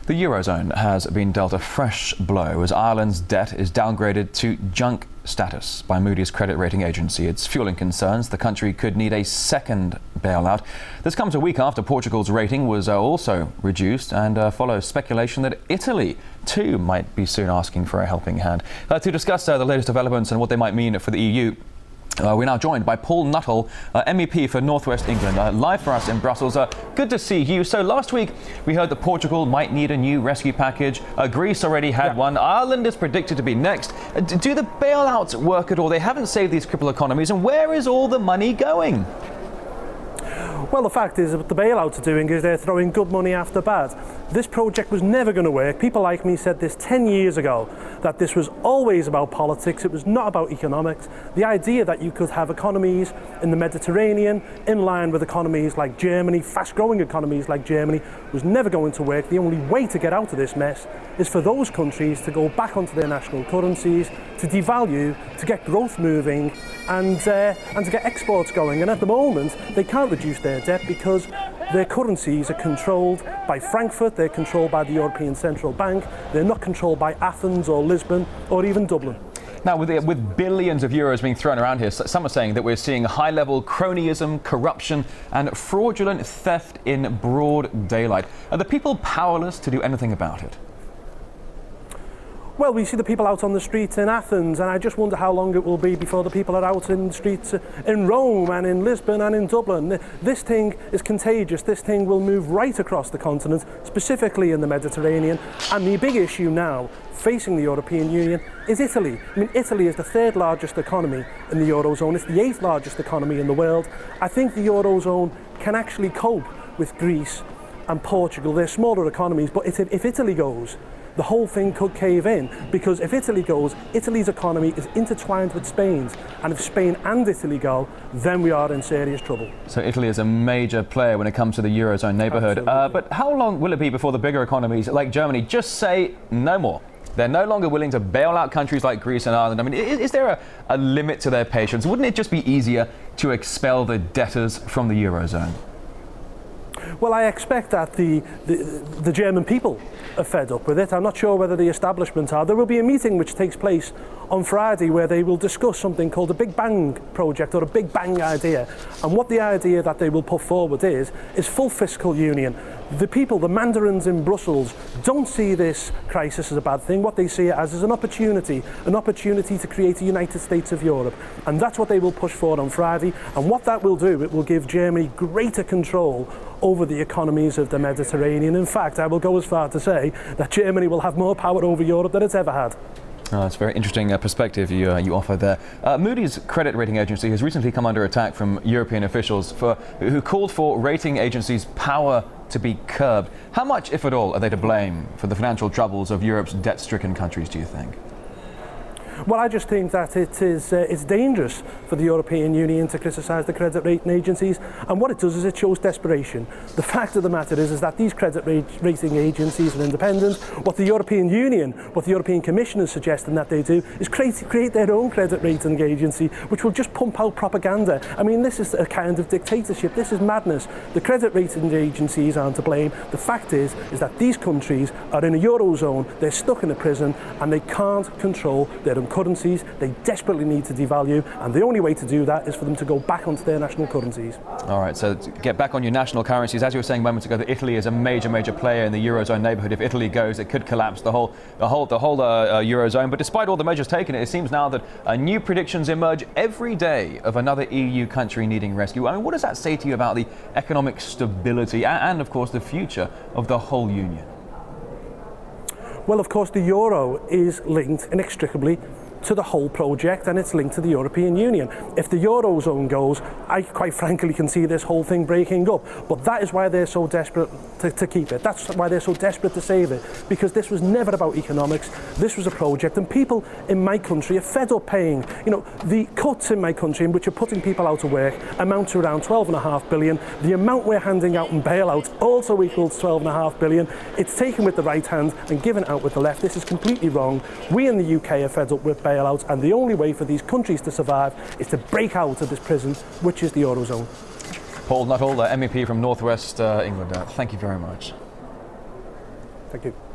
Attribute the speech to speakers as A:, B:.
A: The Eurozone has been dealt a fresh blow as Ireland's debt is downgraded to junk status by Moody's credit rating agency. It's fueling concerns the country could need a second bailout. This comes a week after Portugal's rating was also reduced and follows speculation that Italy too might be soon asking for a helping hand. To discuss the latest developments and what they might mean for the EU, we're now joined by Paul Nuttall, MEP for North West England, live for us in Brussels. Good to see you. So last week we heard that Portugal might need a new rescue package. Greece already had one. Ireland is predicted to be next. Do the bailouts work at all? They haven't saved these crippled economies. And where is all the money going?
B: Well, the fact is what the bailouts are doing is they're throwing good money after bad. This project was never going to work. People like me said this 10 years ago, that this was always about politics. It was not about economics. The idea that you could have economies in the Mediterranean in line with economies like Germany, fast-growing economies like Germany, was never going to work. The only way to get out of this mess is for those countries to go back onto their national currencies, to devalue, to get growth moving, and to get exports going. And at the moment, they can't reduce their debt because their currencies are controlled by Frankfurt, they're controlled by the European Central Bank, they're not controlled by Athens or Lisbon or even Dublin.
A: Now, with billions of euros being thrown around here, some are saying that we're seeing high-level cronyism, corruption and fraudulent theft in broad daylight. Are the people powerless to do anything about it?
B: Well, we see the people out on the streets in Athens, and I just wonder how long it will be before the people are out in the streets in Rome and in Lisbon and in Dublin. This thing is contagious. This thing will move right across the continent, specifically in the Mediterranean. And the big issue now facing the European Union is Italy. I mean, Italy is the third largest economy in the Eurozone. It's the eighth largest economy in the world. I think the Eurozone can actually cope with Greece and Portugal. They're smaller economies, but if Italy goes, the whole thing could cave in, because if Italy goes, Italy's economy is intertwined with Spain's, and if Spain and Italy go, then we are in serious trouble.
A: So Italy is a major player when it comes to the Eurozone neighbourhood. But how long will it be before the bigger economies like Germany just say no more? They're no longer willing to bail out countries like Greece and Ireland. I mean, is there a limit to their patience? Wouldn't it just be easier to expel the debtors from the Eurozone?
B: Well, I expect that the German people are fed up with it. I'm not sure whether the establishment are. There will be a meeting which takes place on Friday where they will discuss something called a Big Bang project, or a Big Bang idea. And what the idea that they will put forward is full fiscal union. The people, the mandarins in Brussels, don't see this crisis as a bad thing. What they see it as is an opportunity to create a United States of Europe. And that's what they will push for on Friday. And what that will do, it will give Germany greater control over the economies of the Mediterranean. In fact, I will go as far to say that Germany will have more power over Europe than it's ever had.
A: Oh, that's a very interesting perspective you offer there. Moody's credit rating agency has recently come under attack from European officials who called for rating agencies' power to be curbed. How much, if at all, are they to blame for the financial troubles of Europe's debt-stricken countries, do you think?
B: Well, I just think that it's dangerous for the European Union to criticise the credit rating agencies, and what it does is it shows desperation. The fact of the matter is that these credit rating agencies are independent. What the European Union, what the European Commission is suggesting that they do is create their own credit rating agency, which will just pump out propaganda. I mean, this is a kind of dictatorship. This is madness. The credit rating agencies aren't to blame. The fact is that these countries are in a Eurozone, they're stuck in a prison, and they can't control their own currencies. They desperately need to devalue, and the only way to do that is for them to go back onto their national currencies. All
A: right, so to get back on your national currencies, as you were saying moments ago, that Italy is a major player in the Eurozone neighbourhood. If Italy goes, it could collapse the whole Eurozone. But despite all the measures taken, it seems now that new predictions emerge every day of another EU country needing rescue. I mean, what does that say to you about the economic stability and of course, the future of the whole Union?
B: Well, of course, the euro is linked inextricably to the whole project, and it's linked to the European Union. If the Eurozone goes, I quite frankly can see this whole thing breaking up. But that is why they're so desperate to keep it. That's why they're so desperate to save it, because this was never about economics. This was a project, and people in my country are fed up paying. You know, the cuts in my country, which are putting people out of work, amount to around 12.5 billion. The amount we're handing out in bailouts also equals 12.5 billion. It's taken with the right hand and given out with the left. This is completely wrong. We in the UK are fed up with bailouts, and the only way for these countries to survive is to break out of this prison, which is the Eurozone.
A: Paul Nuttall, MEP from North West England. Thank you very much.
B: Thank you.